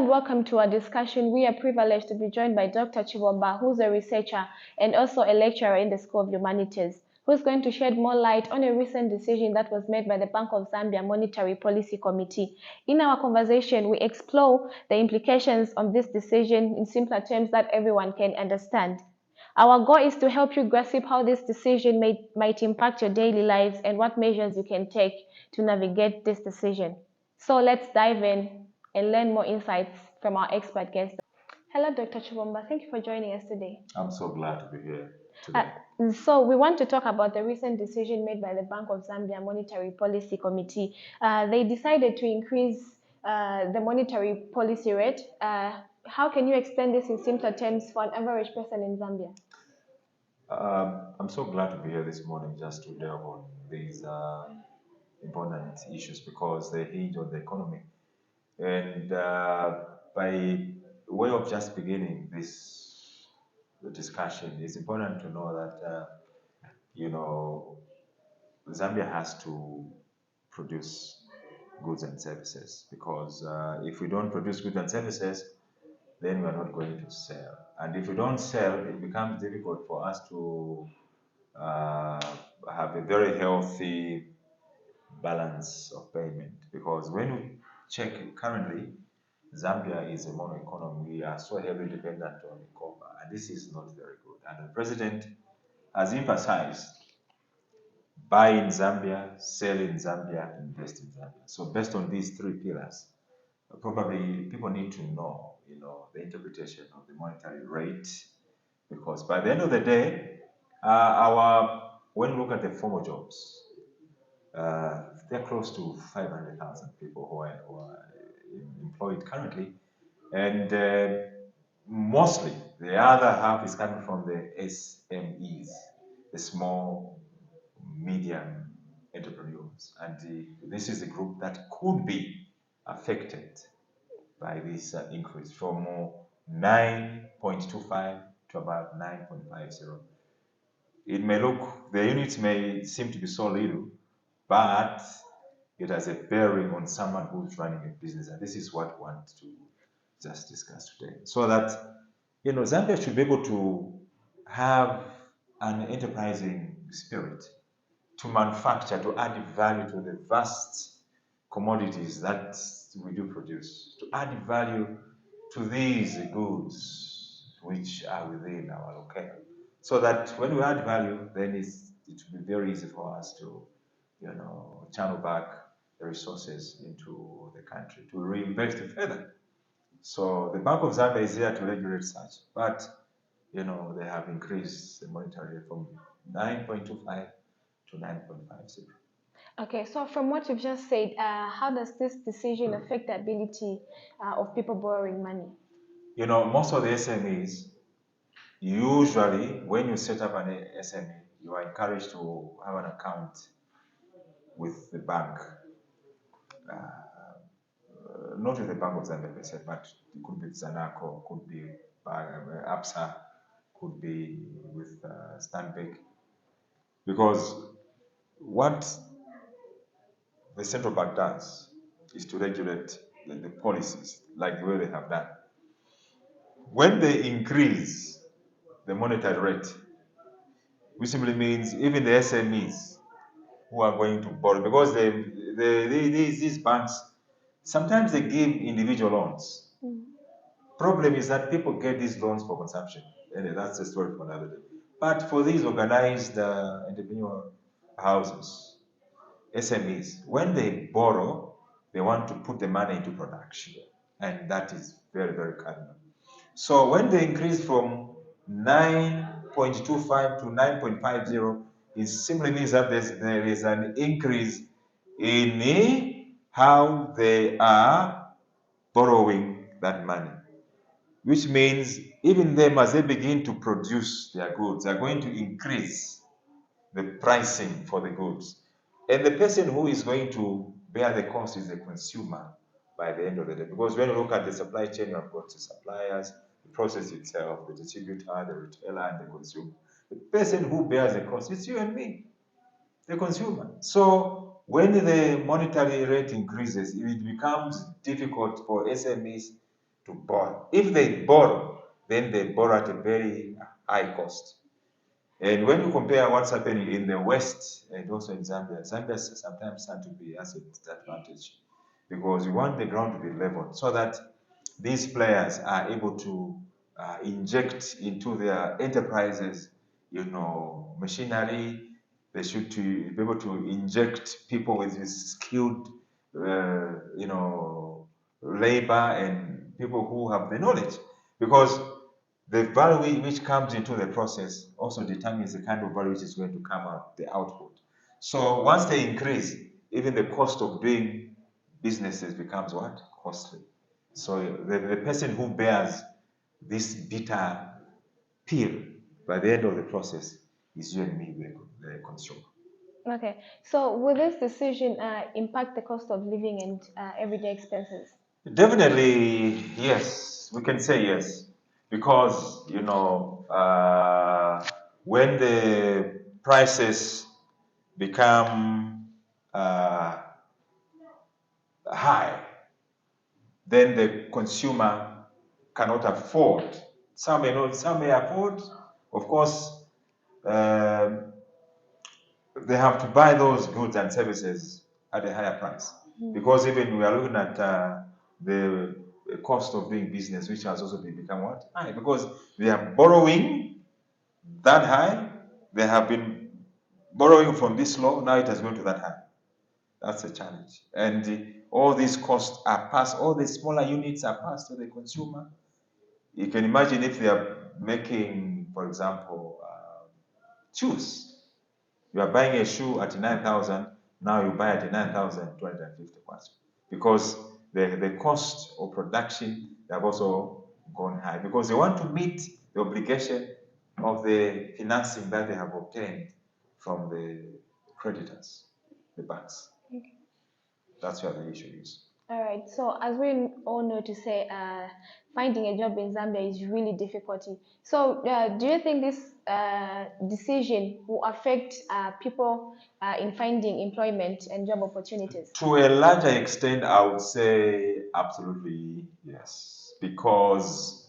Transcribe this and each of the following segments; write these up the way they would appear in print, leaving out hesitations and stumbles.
welcome to our discussion. We are privileged to be joined by Dr. Chibomba, who's a researcher and also a lecturer in the School of Humanities, who's going to shed more light on a recent decision that was made by the Bank of Zambia Monetary Policy Committee. In our conversation, we explore the implications of this decision in simpler terms that everyone can understand. Our goal is to help you grasp how this decision might impact your daily lives and what measures you can take to navigate this decision. So let's dive in and learn more insights from our expert guest. Hello, Dr. Chibomba. Thank you for joining us today. I'm so glad to be here today. So we want to talk about the recent decision made by the Bank of Zambia Monetary Policy Committee. They decided to increase the monetary policy rate. How can you explain this in simpler terms for an average person in Zambia? I'm so glad to be here this morning just to delve on these important issues because they hinge on the economy. And by way of just beginning this discussion, it's important to know that, Zambia has to produce goods and services because if we don't produce goods and services, then we are not going to sell. And if we don't sell, it becomes difficult for us to uh, have a very healthy balance of payment because when we check it currently, Zambia is a mono economy. We are so heavily dependent on copper, and this is not very good. And the president has emphasized buy in Zambia, sell in Zambia, invest in Zambia. So based on these three pillars, probably people need to know, the interpretation of the monetary rate, because by the end of the day, when we look at the formal jobs, they're close to 500,000 people who are employed currently, and mostly the other half is coming from the SMEs, the small, medium entrepreneurs, and this is a group that could be affected by this increase from 9.25 to about 9.50. It may look, the units may seem to be so little, but it has a bearing on someone who's running a business. And this is what we want to just discuss today. So that, Zambia should be able to have an enterprising spirit to manufacture, to add value to the vast commodities that we do produce, to add value to these goods which are within our locale. So that when we add value, then it will be very easy for us to, channel back the resources into the country to reinvest further. So the Bank of Zambia is here to regulate such, but they have increased the monetary rate from 9.25 to 9.50. Okay, so from what you've just said, how does this decision affect the ability of people borrowing money? Most of the SMEs, usually when you set up an SME, you are encouraged to have an account with the bank. Not with the Bank of Zambia per se, but it could be Zanaco, could be APSA, could be with Stanbic. Because what the central bank does is to regulate the policies like the way they have done. When they increase the monetary rate, which simply means even the SMEs who are going to borrow, because these banks, sometimes they give individual loans. Problem is that people get these loans for consumption, and that's a story for another day. But for these organized entrepreneurial houses, SMEs, when they borrow, they want to put the money into production, and that is very, very cardinal. So when they increase from 9.25 to 9.50, it simply means that there is an increase in how they are borrowing that money, which means even them, as they begin to produce their goods, are going to increase the pricing for the goods. And the person who is going to bear the cost is the consumer by the end of the day. Because when you look at the supply chain, you have got the suppliers, the process itself, the distributor, the retailer, and the consumer. The person who bears the cost is you and me, the consumer. So when the monetary rate increases, it becomes difficult for SMEs to borrow. If they borrow, then they borrow at a very high cost. And when you compare what's happening in the West and also in Zambia, Zambia sometimes tend to be at a disadvantage because we want the ground to be leveled so that these players are able to inject into their enterprises, machinery. They should to be able to inject people with this skilled, labor and people who have the knowledge, because the value which comes into the process also determines the kind of value which is going to come out, the output. So once they increase, even the cost of doing businesses becomes what? Costly. So the person who bears this bitter pill by the end of the process is you and me, the consumer. Okay, so will this decision impact the cost of living and everyday expenses? Definitely, yes. We can say yes, because when the prices become uh, high, then the consumer cannot afford. Some may not, some may afford. Of course, um they have to buy those goods and services at a higher price, because even we are looking at the cost of doing business, which has also become what? High, because they are borrowing that high. They have been borrowing from this low, now it has gone to that high. That's a challenge. And all these costs are passed, all the smaller units are passed to the consumer. You can imagine if they are making, for example, shoes. You are buying a shoe at 9,000, now you buy at 9,250 kwacha, because the cost of production have also gone high, because they want to meet the obligation of the financing that they have obtained from the creditors, the banks. Okay. That's where the issue is. All right. So as we all know, to say finding a job in Zambia is really difficult. So do you think this decision will affect people in finding employment and job opportunities? To a larger extent, I would say absolutely yes, because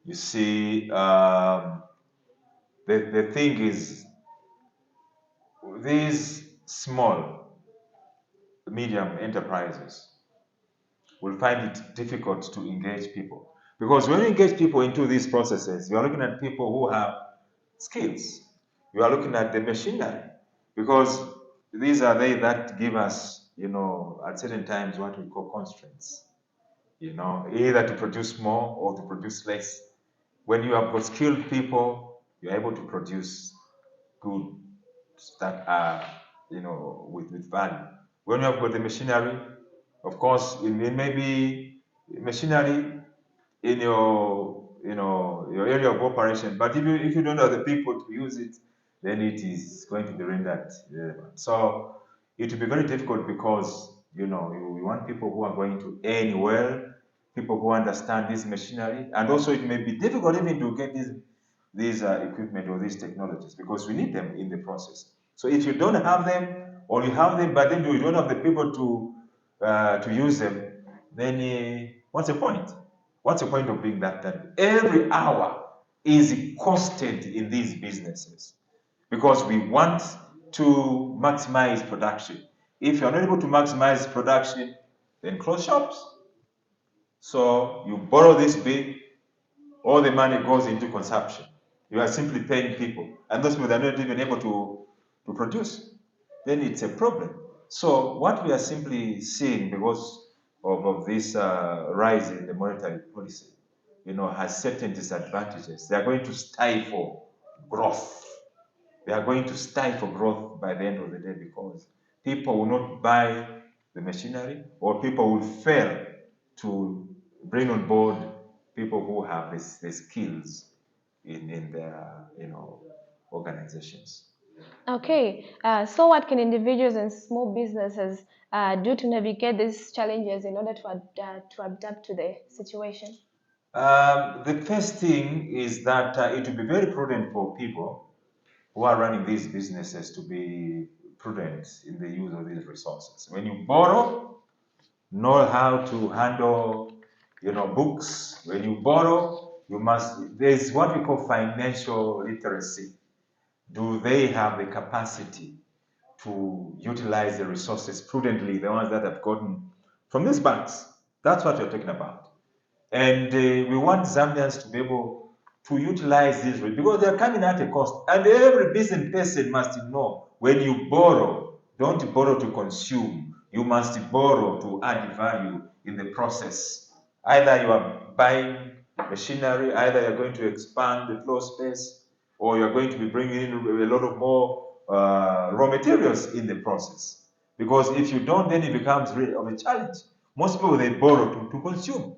you see, the thing is, these small, medium enterprises will find it difficult to engage people. Because when you engage people into these processes, you are looking at people who have skills. You are looking at the machinery. Because these are they that give us, at certain times what we call constraints. Either to produce more or to produce less. When you have got skilled people, you're able to produce goods that are, with value. When you have got the machinery, of course, it may be machinery in your area of operation, but if you don't have the people to use it, then it is going to be rendered irrelevant. So it will be very difficult, because you want people who are going to earn well, people who understand this machinery, and also it may be difficult even to get these equipment or these technologies, because we need them in the process. So if you don't have them, or you have them but then you don't have the people to use them, then what's the point? What's the point of doing that? That every hour is costed in these businesses, because we want to maximize production. If you're not able to maximize production, then close shops. So you borrow this big, all the money goes into consumption. You are simply paying people, and those people are not even able to produce. Then it's a problem. So what we are simply seeing, because of this rise in the monetary policy, has certain disadvantages. They are going to stifle growth. They are going to stifle growth by the end of the day, because people will not buy the machinery, or people will fail to bring on board people who have the skills in their organizations. Okay. So what can individuals and small businesses do to navigate these challenges in order to adapt to the situation? The first thing is that it will be very prudent for people who are running these businesses to be prudent in the use of these resources. When you borrow, know how to handle books. When you borrow, there's what we call financial literacy. Do they have the capacity to utilize the resources prudently, the ones that have gotten from these banks? That's what you're talking about. And we want Zambians to be able to utilize these because they're coming at a cost. And every business person must know when you borrow, don't borrow to consume. You must borrow to add value in the process. Either you are buying machinery, either you're going to expand the floor space, or you're going to be bringing in a lot of more raw materials in the process. Because if you don't, then it becomes really of a challenge. Most people, they borrow to consume.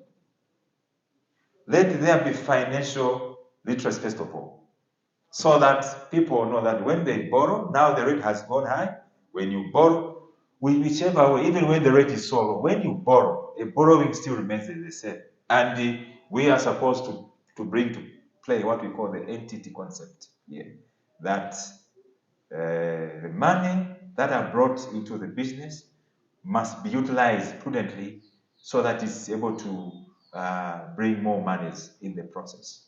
Let there be financial literacy, first of all, so that people know that when they borrow, now the rate has gone high. When you borrow, whichever way, even when the rate is so low, when you borrow, a borrowing still remains the same. And we are supposed to bring to play what we call the entity concept here. That the money that are brought into the business must be utilized prudently so that it's able to bring more monies in the process.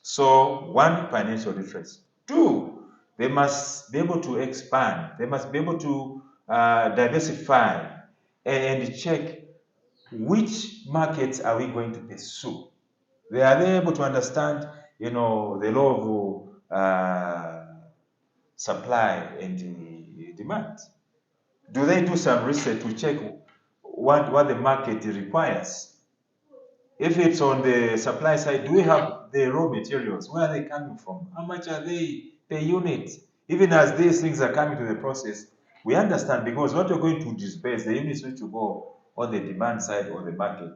So, one, financial literacy. Two, they must be able to expand. They must be able to diversify and check which markets are we going to pursue. Are they able to understand, the law of supply and demand? Do they do some research to check what the market requires? If it's on the supply side, do we have the raw materials? Where are they coming from? How much are they per unit? Even as these things are coming to the process, we understand because what you're going to disperse, the units need to go on the demand side or the market.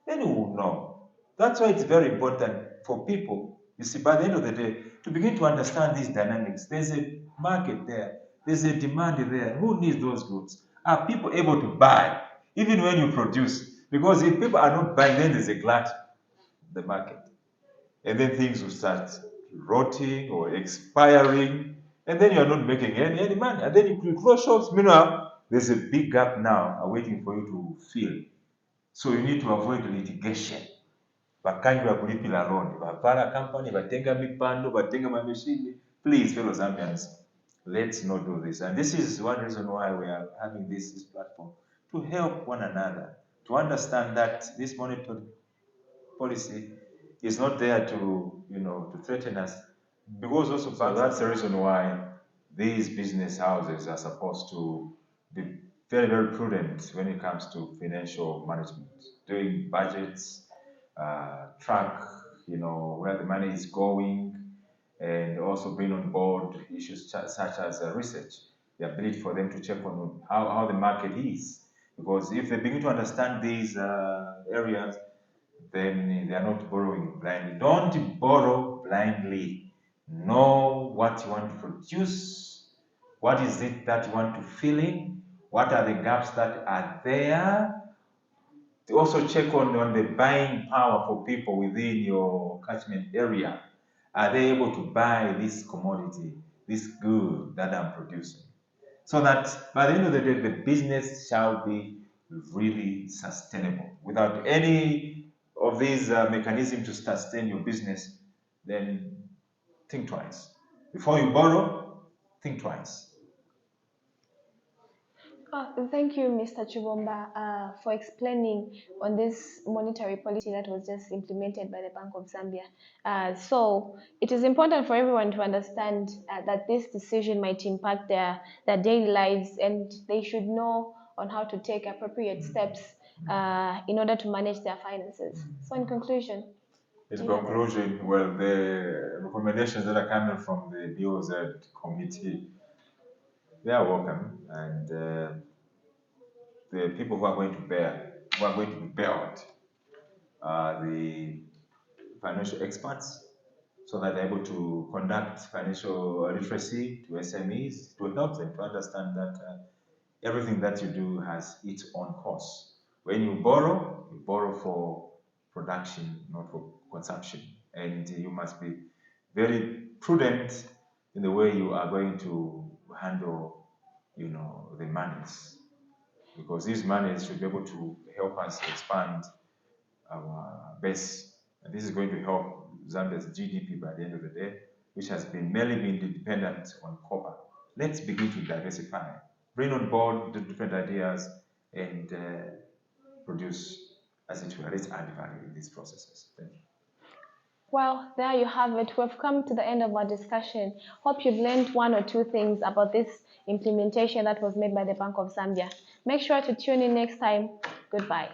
Then you will know. That's why it's very important for people, you see, by the end of the day, to begin to understand these dynamics. There's a market there. There's a demand there. Who needs those goods? Are people able to buy, even when you produce? Because if people are not buying, then there's a glut in the market. And then things will start rotting or expiring, and then you're not making any money. And then you close shops. Meanwhile, there's a big gap now waiting for you to fill. So you need to avoid litigation. Bakanjwa kulipira loan. Bavala company, batenga mipando, batenga mamashini. Please, fellow Zambians, let's not do this. And this is one reason why we are having this platform, to help one another, to understand that this monetary policy is not there to, to threaten us. Because also, so that's the reason why these business houses are supposed to be very, very prudent when it comes to financial management, doing budgets, track, where the money is going, and also bring on board issues such as research, the ability for them to check on how the market is. Because if they begin to understand these areas, then they are not borrowing blindly. Don't borrow blindly. Know what you want to produce. What is it that you want to fill in? What are the gaps that are there? To also check on the buying power for people within your catchment area. Are they able to buy this commodity, this good that I'm producing? So that by the end of the day, the business shall be really sustainable. Without any of these mechanisms to sustain your business, then think twice. Before you borrow, think twice. Thank you, Mr. Chibomba, for explaining on this monetary policy that was just implemented by the Bank of Zambia. So it is important for everyone to understand that this decision might impact their daily lives, and they should know on how to take appropriate steps in order to manage their finances. So in conclusion, In conclusion, well, the recommendations that are coming from the BOZ committee, they are welcome, and the people who are going to be bailed are the financial experts, so that they're able to conduct financial literacy to SMEs, to help them to understand that everything that you do has its own cost. When you borrow for production, not for consumption. And you must be very prudent in the way you are going to handle, the monies. Because these monies should be able to help us expand our base. And this is going to help Zambia's GDP by the end of the day, which has been mainly been dependent on copper. Let's begin to diversify, bring on board the different ideas, and produce, as it were, let's add value in these processes. Thank you. Well, there you have it. We've come to the end of our discussion. Hope you've learned one or two things about this implementation that was made by the Bank of Zambia. Make sure to tune in next time. Goodbye.